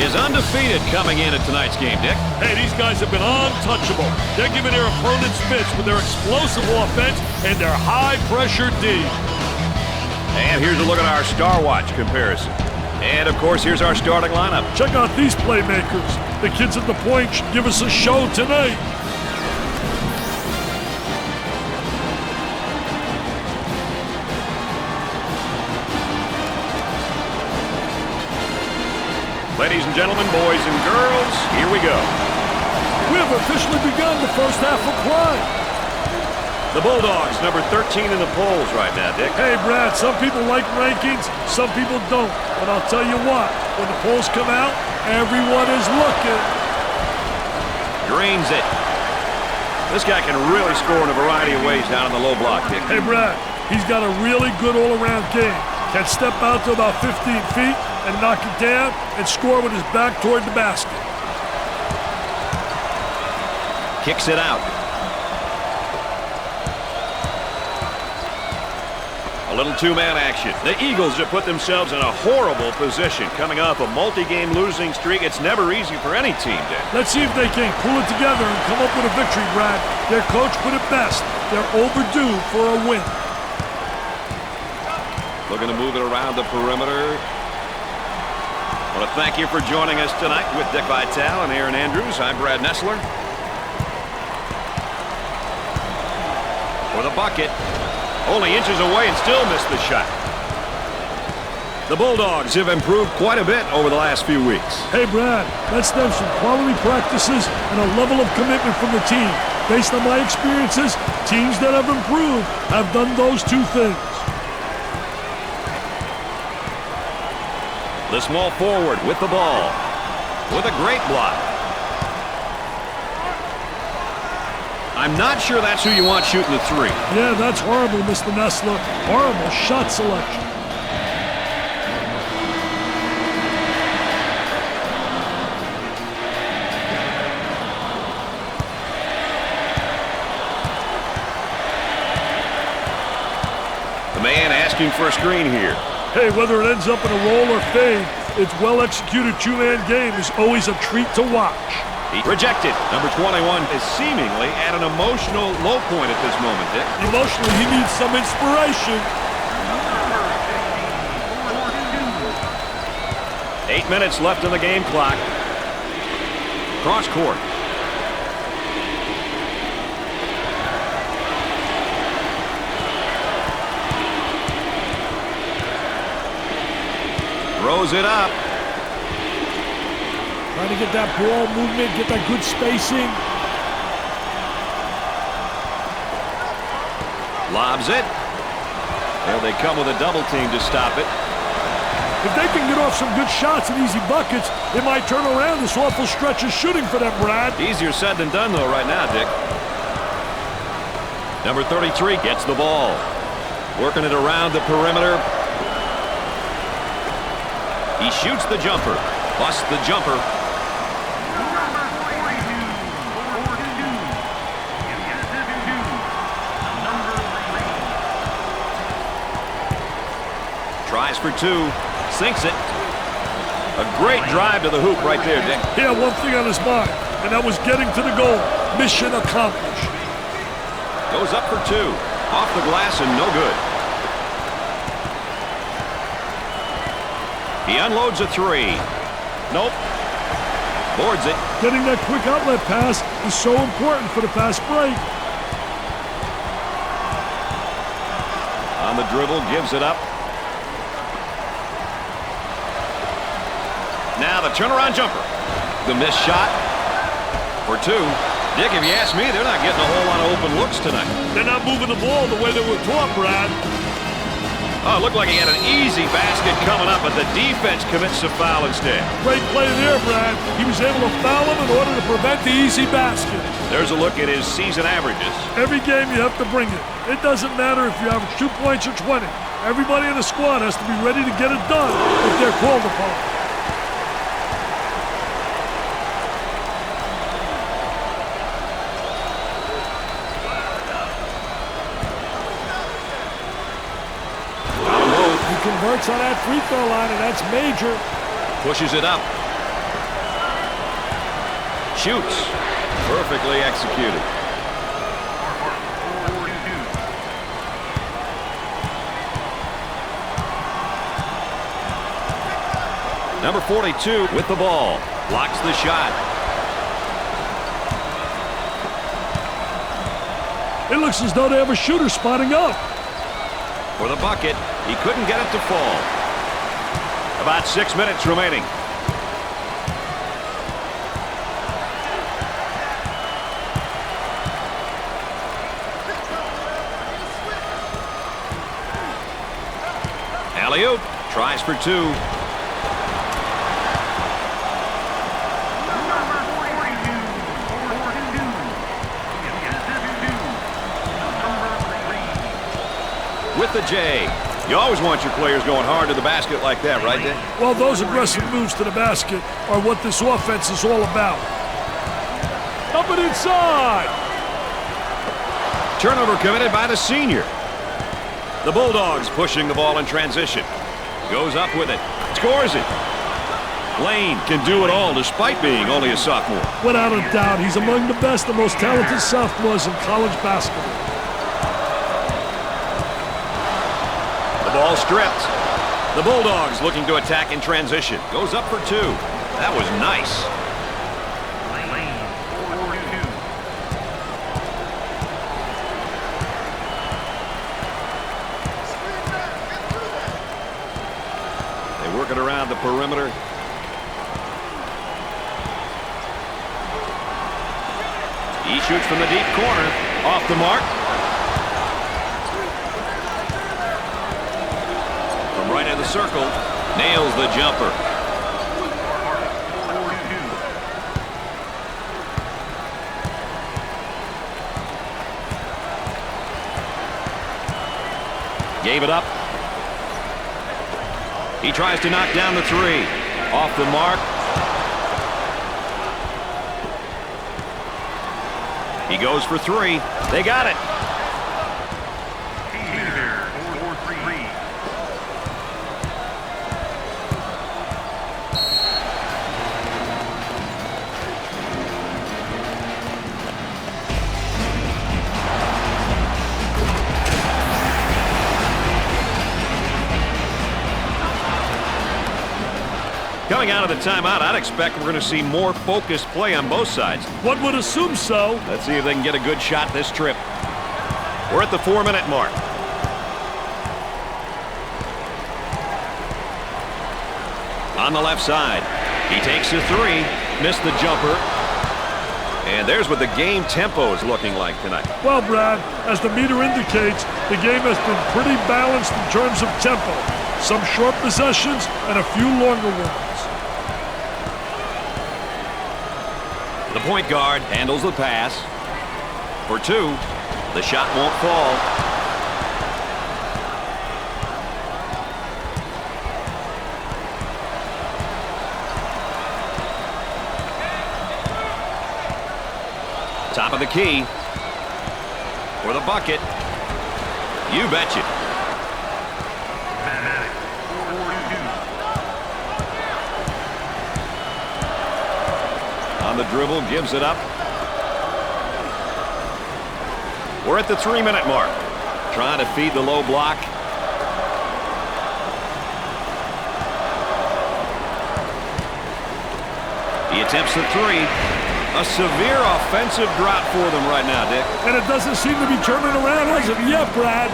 is undefeated coming into tonight's game, Dick. Hey, these guys have been untouchable. They're giving their opponents fits with their explosive offense and their high-pressure D. And here's a look at our Star Watch comparison. And, of course, here's our starting lineup. Check out these playmakers. The kids at the point should give us a show tonight. Ladies and gentlemen, boys and girls, here we go. We have officially begun the first half of play. The Bulldogs, number 13 in the polls right now, Dick. Hey, Brad, some people like rankings, some people don't. But I'll tell you what, when the polls come out, everyone is looking. Greens it. This guy can really score in a variety of ways down in the low block, Dick. Hey, Brad, he's got a really good all-around game. Can step out to about 15 feet and knock it down and score with his back toward the basket. Kicks it out. A little two-man action. The Eagles have put themselves in a horrible position coming off a multi-game losing streak. It's never easy for any team, Dick. Let's see if they can pull it together and come up with a victory, Brad. Their coach put it best. They're overdue for a win. Looking to move it around the perimeter. I want to thank you for joining us tonight with Dick Vitale and Aaron Andrews. I'm Brad Nessler. For the bucket. Only inches away and still missed the shot. The Bulldogs have improved quite a bit over the last few weeks. Hey, Brad, that stems from quality practices and a level of commitment from the team. Based on my experiences, teams that have improved have done those two things. The small forward with the ball. With a great block. I'm not sure that's who you want shooting the three. Yeah, that's horrible, Mr. Nessler. Horrible shot selection. The man asking for a screen here. Hey, whether it ends up in a roll or fade, its well-executed two-man game is always a treat to watch. Rejected. Number 21 is seemingly at an emotional low point at this moment, Dick. Emotionally, he needs some inspiration. 8 minutes left in the game clock. Cross court. Throws it up. Trying to get that ball movement, get that good spacing. Lobs it. There they come with a double team to stop it. If they can get off some good shots and easy buckets, it might turn around this awful stretch of shooting for them, Brad. Easier said than done, though, right now, Dick. Number 33 gets the ball. Working it around the perimeter. He shoots the jumper. Busts the jumper. Tries for two. Sinks it. A great drive to the hoop right there, Dick. He had one thing on his mind, and that was getting to the goal. Mission accomplished. Goes up for two. Off the glass and no good. He unloads a three. Nope. Boards it. Getting that quick outlet pass is so important for the fast break. On the dribble, gives it up. Now the turnaround jumper. The missed shot for two. Dick, if you ask me, they're not getting a whole lot of open looks tonight. They're not moving the ball the way they were taught, Brad. Oh, it looked like he had an easy basket coming up, but the defense commits a foul instead. Great play there, Brad. He was able to foul him in order to prevent the easy basket. There's a look at his season averages. Every game you have to bring it. It doesn't matter if you average 2 points or 20. Everybody in the squad has to be ready to get it done if they're called upon. He converts on that free throw line, and that's major. Pushes it up. Shoots. Perfectly executed. Number 42 with the ball. Blocks the shot. It looks as though they have a shooter spotting up. For the bucket, he couldn't get it to fall. About 6 minutes remaining. Alley-oop. Tries for two. With the J. You always want your players going hard to the basket like that, right, Dick? Well, those aggressive moves to the basket are what this offense is all about. Up and inside. Turnover committed by the senior. The Bulldogs pushing the ball in transition. Goes up with it. Scores it. Lane can do it all despite being only a sophomore. Without a doubt, he's among the best and most talented sophomores in college basketball. Ball stripped. The Bulldogs looking to attack in transition. Goes up for two. That was nice. They work it around the perimeter. He shoots from the deep corner. Off the mark. Right in the circle, nails the jumper. Gave it up. He tries to knock down the three. Off the mark. He goes for three. They got it. Coming out of the timeout, I'd expect we're going to see more focused play on both sides. One would assume so. Let's see if they can get a good shot this trip. We're at the 4-minute mark. On the left side, he takes a three, missed the jumper. And there's what the game tempo is looking like tonight. Well, Brad, as the meter indicates, the game has been pretty balanced in terms of tempo. Some short possessions and a few longer ones. The point guard handles the pass. For two, the shot won't fall. Top of the key. For the bucket. You betcha. On the dribble, gives it up. We're at the 3-minute mark. Trying to feed the low block. He attempts the three. A severe offensive drought for them right now, Dick. And it doesn't seem to be turning around, has it yet, Brad?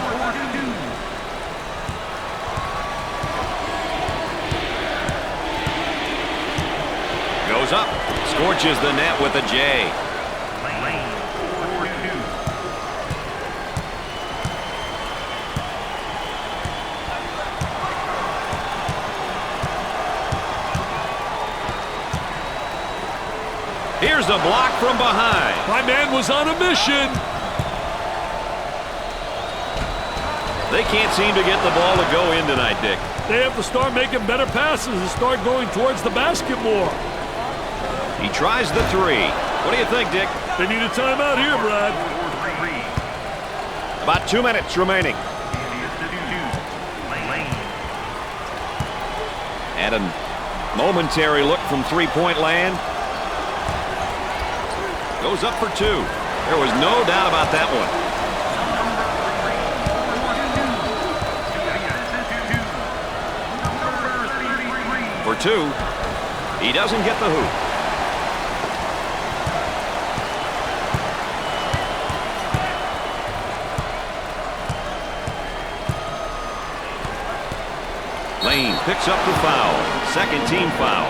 Goes up. Scorches the net with a J. Here's a block from behind. My man was on a mission. They can't seem to get the ball to go in tonight, Dick. They have to start making better passes and start going towards the basket more. He tries the three. What do you think, Dick? They need a timeout here, Brad. About 2 minutes remaining. And a momentary look from three-point land. Goes up for 2. There was no doubt about that one. For 2. He doesn't get the hoop. Lane picks up the foul. Second team foul.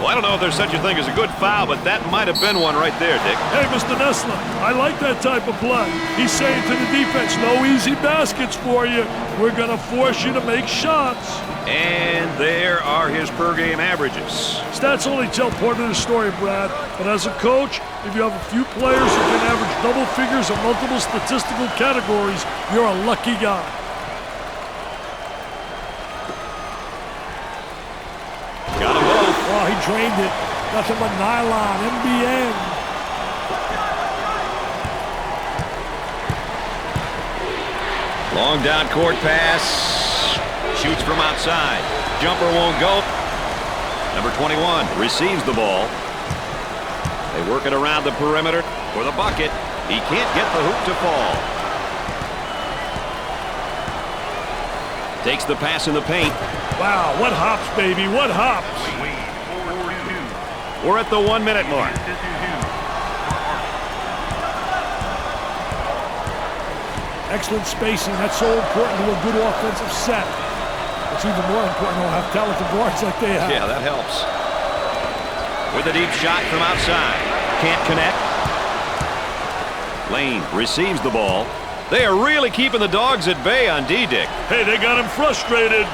Well, I don't know if there's such a thing as a good foul, but that might have been one right there, Dick. Hey, Mr. Nessler, I like that type of play. He's saying to the defense, no easy baskets for you. We're going to force you to make shots. And there are his per-game averages. Stats only tell part of the story, Brad. But as a coach, if you have a few players who can average double figures in multiple statistical categories, you're a lucky guy. Got them both. Oh, he drained it. Nothing but nylon, NBN. Long down court pass. Shoots from outside. Jumper won't go. Number 21 receives the ball. They work it around the perimeter for the bucket. He can't get the hoop to fall. Takes the pass in the paint. Wow, what hops, baby, what hops. We're at the 1 minute mark. Excellent spacing. That's so important to a good offensive set. It's even more important to have talented guards like they have. Yeah, that helps. With a deep shot from outside. Can't connect. Lane receives the ball. They are really keeping the Dogs at bay on D-Dick. Hey, they got him frustrated.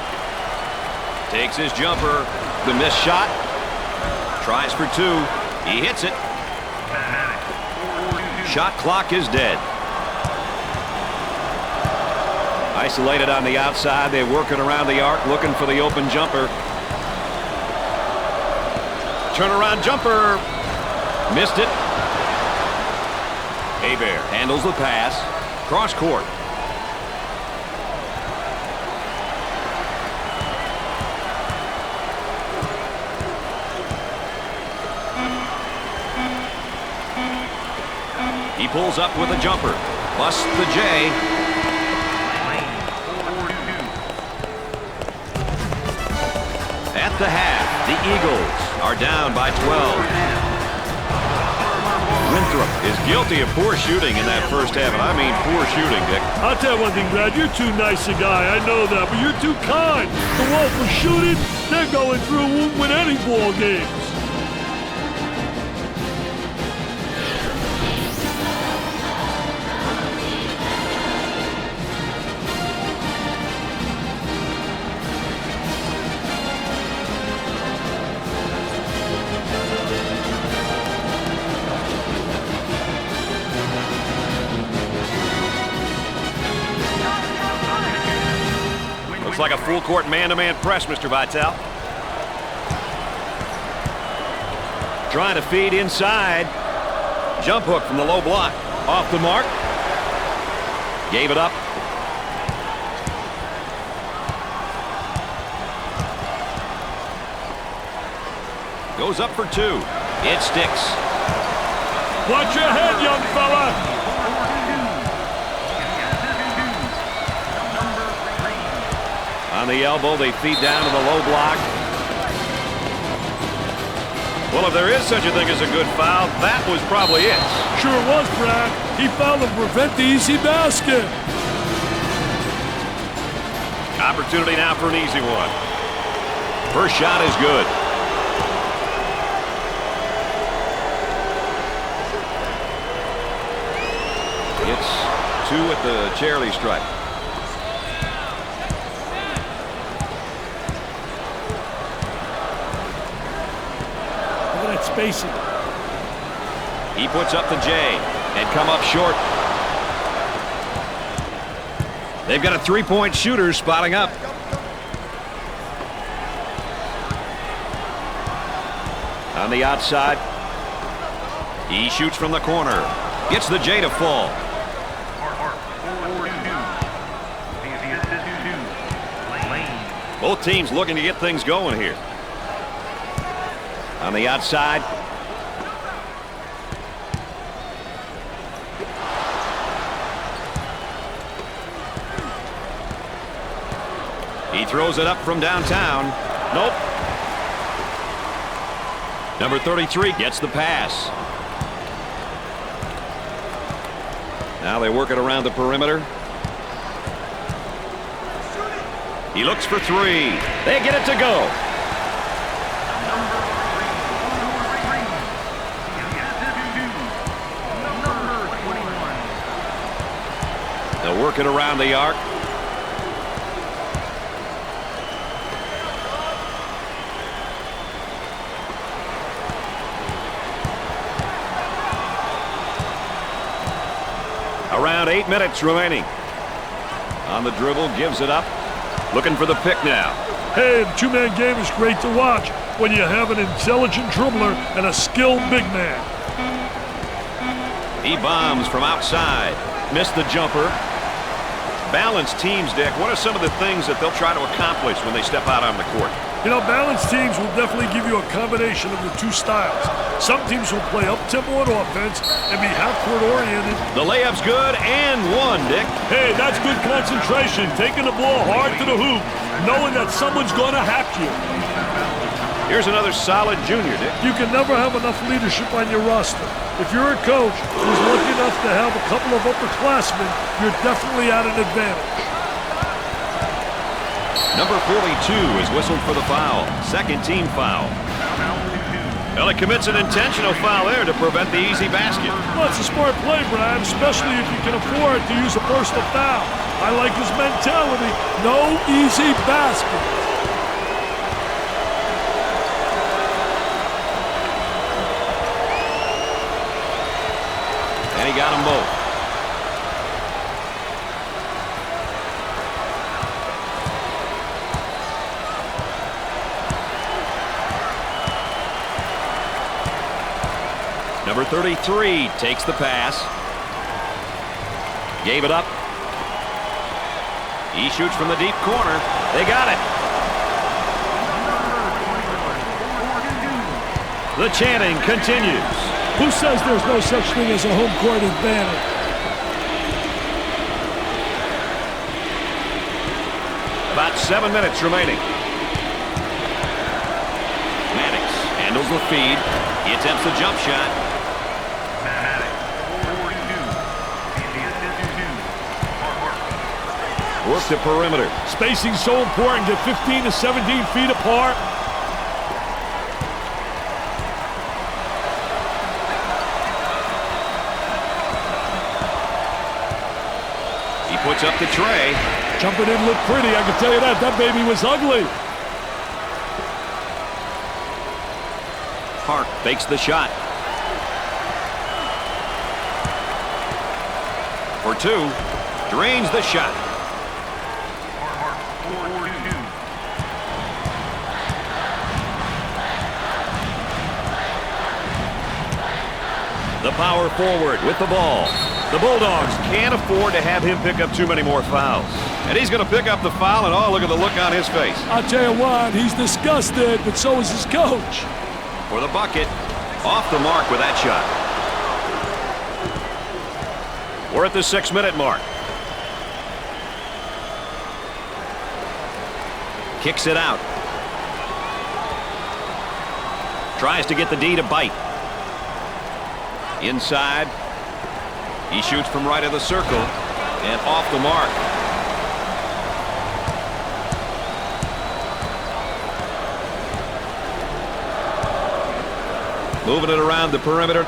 Takes his jumper. The missed shot. Tries for 2. He hits it. Shot clock is dead. Isolated on the outside. They work it around the arc, looking for the open jumper. Turnaround jumper. Missed it. Hebert handles the pass. Cross court. He pulls up with a jumper. Busts the J. At the half, the Eagles are down by 12. Winthrop is guilty of poor shooting in that first half, and I mean poor shooting, Dick. I'll tell you one thing, Brad. You're too nice a guy. I know that, but you're too kind. The Wolves were shooting. They're going through and won't win any ball games. Looks like a full court man-to-man press, Mr. Vitale. Trying to feed inside. Jump hook from the low block. Off the mark. Gave it up. Goes up for 2. It sticks. Watch your head, young fella. On the elbow, they feed down to the low block. Well, if there is such a thing as a good foul, that was probably it. Sure was, Brad. He fouled to prevent the easy basket. Opportunity now for an easy one. First shot is good. It's 2 at the charity stripe. Spacing. He puts up the J and come up short. They've got a three-point shooter spotting up. On the outside. He shoots from the corner. Gets the J to fall. Both teams looking to get things going here. On the outside. throws it up from downtown. Nope. Number 33 gets the pass. Now they work it around the perimeter. He looks for three. They get it to go. They'll work it around the arc. Around 8 minutes remaining. On the dribble, gives it up. Looking for the pick now. Hey, the two-man game is great to watch when you have an intelligent dribbler and a skilled big man. He bombs from outside. Missed the jumper. Balanced teams, Dick. What are some of the things that they'll try to accomplish when they step out on the court? You know, balanced teams will definitely give you a combination of the two styles. Some teams will play up-tempo on offense and be half-court oriented. The layup's good and one, Dick. Hey, that's good concentration. Taking the ball hard to the hoop, knowing that someone's going to hack you. Here's another solid junior, Dick. You can never have enough leadership on your roster. If you're a coach who's lucky enough to have a couple of upperclassmen, you're definitely at an advantage. Number 42 is whistled for the foul. Second team foul. Well, he commits an intentional foul there to prevent the easy basket. Well, it's a smart play, Brad, especially if you can afford to use a personal foul. I like his mentality. No easy basket. And he got them both. Number 33 takes the pass. Gave it up. He shoots from the deep corner. They got it. The chanting continues. Who says there's no such thing as a home court advantage? About 7 minutes remaining. Maddox handles the feed. He attempts the jump shot. Work the perimeter. Spacing's so important. Get 15 to 17 feet apart. He puts up the tray. Jumper didn't look pretty, I can tell you that. That baby was ugly. Park fakes the shot. For two. Drains the shot. The power forward with the ball. The Bulldogs can't afford to have him pick up too many more fouls. And he's going to pick up the foul, and oh, look at the look on his face. I'll tell you what, he's disgusted, but so is his coach. For the bucket, off the mark with that shot. We're at the 6-minute mark. Kicks it out. Tries to get the D to bite. Inside. He shoots from right of the circle and off the mark. Moving it around the perimeter.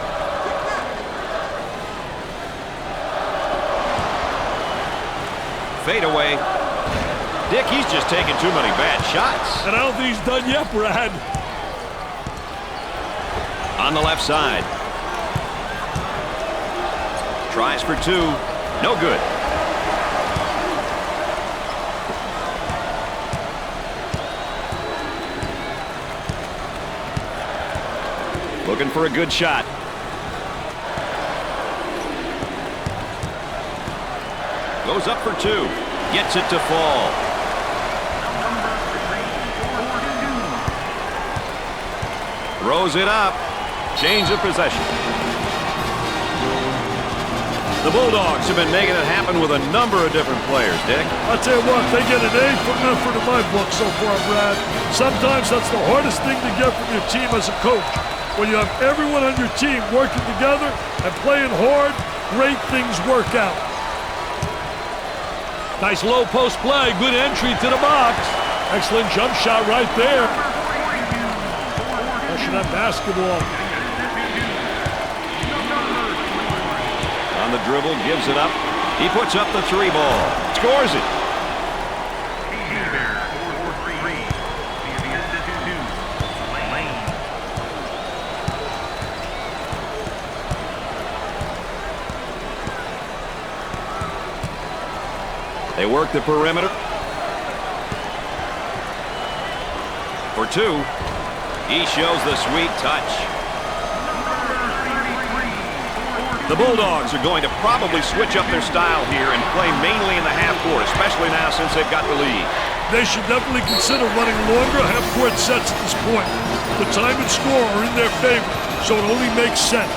Fade away. Dick, he's just taking too many bad shots. And I don't think he's done yet, Brad. On the left side. Tries for two. No good. Looking for a good shot. Goes up for two. Gets it to fall. Throws it up. Change of possession. The Bulldogs have been making it happen with a number of different players, Dick. I'll tell you what, they get an A for effort in my book so far, Brad. Sometimes that's the hardest thing to get from your team as a coach. When you have everyone on your team working together and playing hard, great things work out. Nice low post play, good entry to the box. Excellent jump shot right there. Pushing that basketball. On the dribble, gives it up. He puts up the 3 ball. Scores it. They work the perimeter. For 2. He shows the sweet touch. The Bulldogs are going to probably switch up their style here and play mainly in the half court, especially now since they've got the lead. They should definitely consider running longer half-court sets at this point. The time and score are in their favor, so it only makes sense.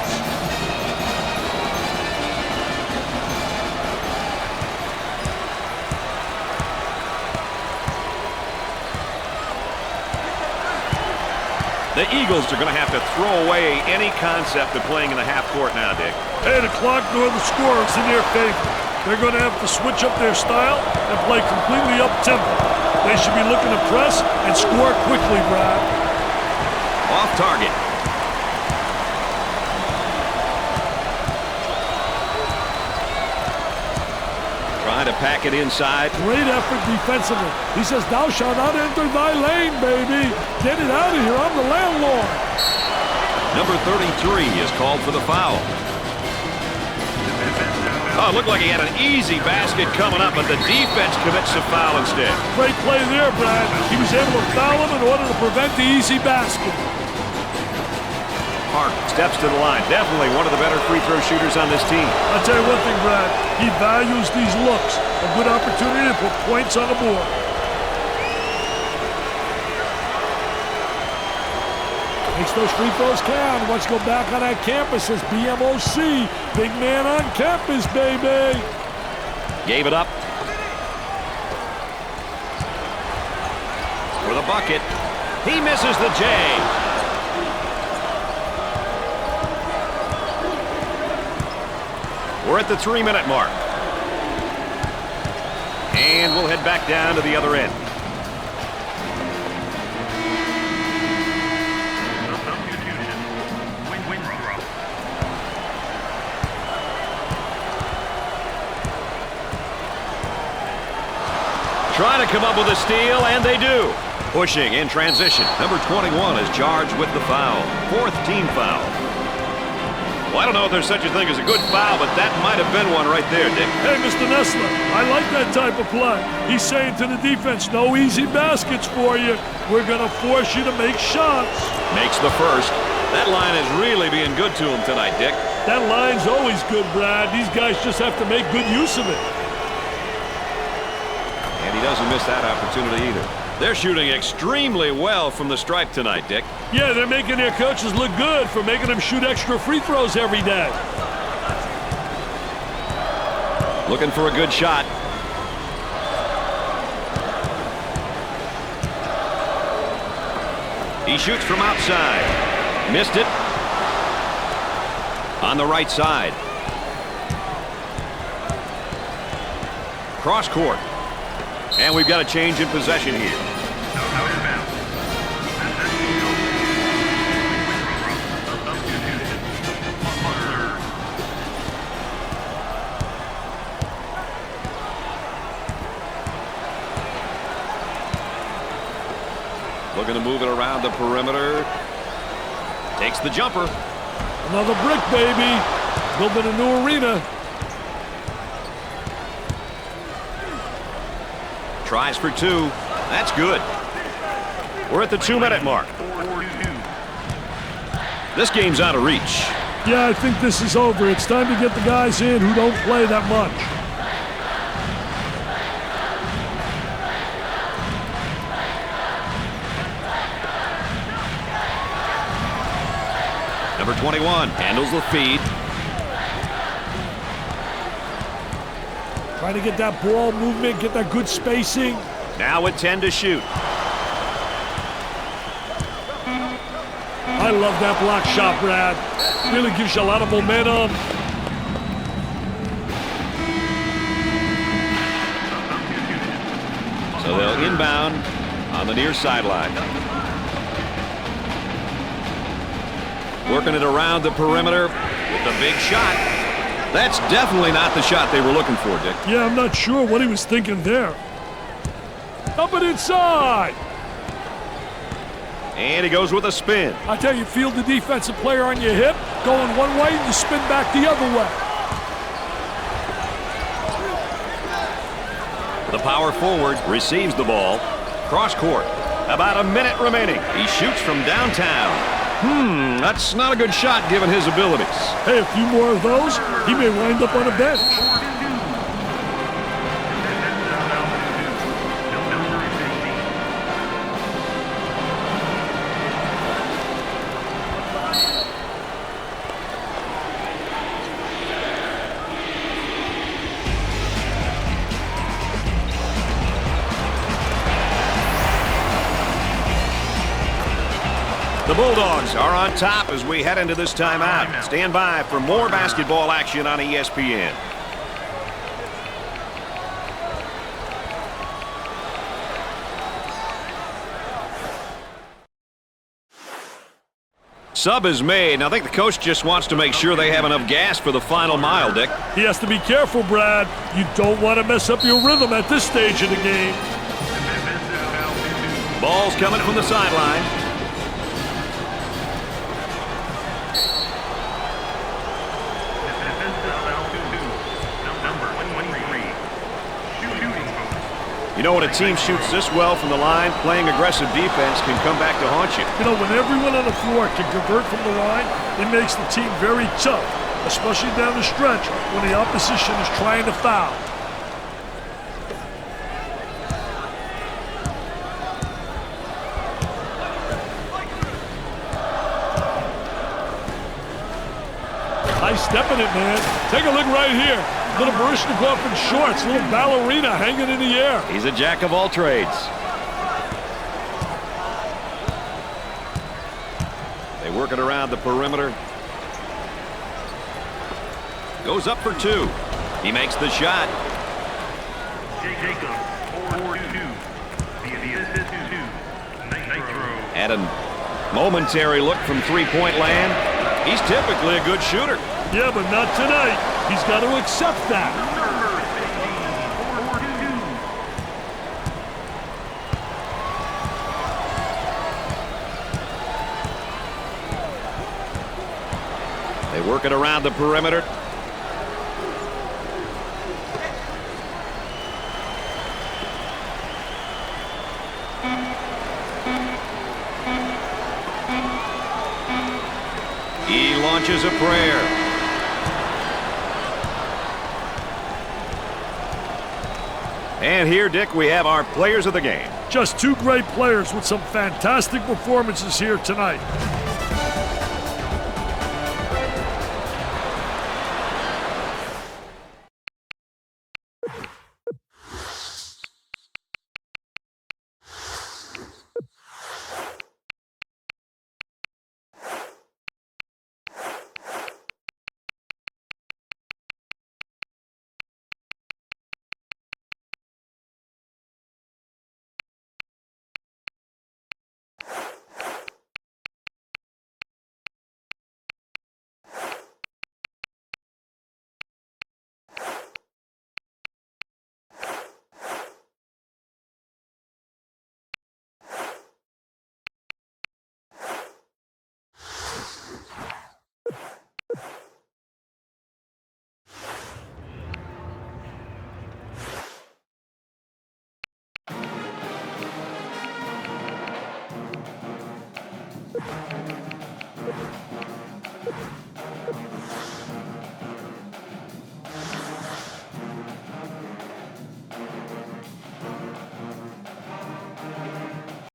The Eagles are going to have to throw away any concept of playing in the half court now, Dick. Hey, the clock nor the score is in their favor. They're going to have to switch up their style and play completely up-tempo. They should be looking to press and score quickly, Brad. Off target. Trying to pack it inside. Great effort defensively. He says, "Thou shalt not enter thy lane, baby. Get it out of here. I'm the landlord." Number 33 is called for the foul. Oh, it looked like he had an easy basket coming up, but the defense commits the foul instead. Great play there, Brad. He was able to foul him in order to prevent the easy basket. Park steps to the line. Definitely one of the better free throw shooters on this team. I'll tell you one thing, Brad. He values these looks. A good opportunity to put points on the board. Makes those free throws count. Let's go back on that campus as BMOC. Big man on campus, baby. Gave it up. For the bucket. He misses the J. We're at the 3-minute mark. And we'll head back down to the other end. Trying to come up with a steal, and they do. Pushing in transition. Number 21 is charged with the foul. 4th team foul. Well, I don't know if there's such a thing as a good foul, but that might have been one right there, Dick. Hey, Mr. Nessler, I like that type of play. He's saying to the defense, no easy baskets for you. We're going to force you to make shots. Makes the first. That line is really being good to him tonight, Dick. That line's always good, Brad. These guys just have to make good use of it. And he doesn't miss that opportunity either. They're shooting extremely well from the stripe tonight, Dick. Yeah, they're making their coaches look good for making them shoot extra free throws every day. Looking for a good shot. He shoots from outside. Missed it. On the right side. Cross court. And we've got a change in possession here. Looking to move it around the perimeter. Takes the jumper. Another brick, baby. Building a new arena. Tries for 2. That's good. We're at the 2-minute mark. This game's out of reach. Yeah, I think this is over. It's time to get the guys in who don't play that much. Number 21 handles the feed. Trying to get that ball movement, get that good spacing. Now with 10 to shoot. I love that block shot, Brad. Really gives you a lot of momentum. So they'll inbound on the near sideline. Working it around the perimeter with the big shot. That's definitely not the shot they were looking for, Dick. Yeah, I'm not sure what he was thinking there. Up and inside. And he goes with a spin. I tell you, feel the defensive player on your hip, going one way, and you spin back the other way. The power forward receives the ball. Cross court. About a minute remaining. He shoots from downtown. That's not a good shot given his abilities. Hey, a few more of those, he may wind up on a bench. The Bulldogs are on top as we head into this timeout. Stand by for more basketball action on ESPN. Sub is made, and I think the coach just wants to make sure they have enough gas for the final mile, Dick. He has to be careful, Brad. You don't want to mess up your rhythm at this stage of the game. Ball's coming from the sideline. You know, when a team shoots this well from the line, playing aggressive defense can come back to haunt you. You know, when everyone on the floor can convert from the line, it makes the team very tough, especially down the stretch when the opposition is trying to foul. Nice step in it, man. Take a look right here. Little Baryshnikov in shorts, little ballerina hanging in the air. He's a jack of all trades. They work it around the perimeter. Goes up for two. He makes the shot. At a momentary look from three-point land, he's typically a good shooter. Yeah, but not tonight. He's got to accept that. They work it around the perimeter. He launches a prayer. And here, Dick, we have our players of the game. Just two great players with some fantastic performances here tonight.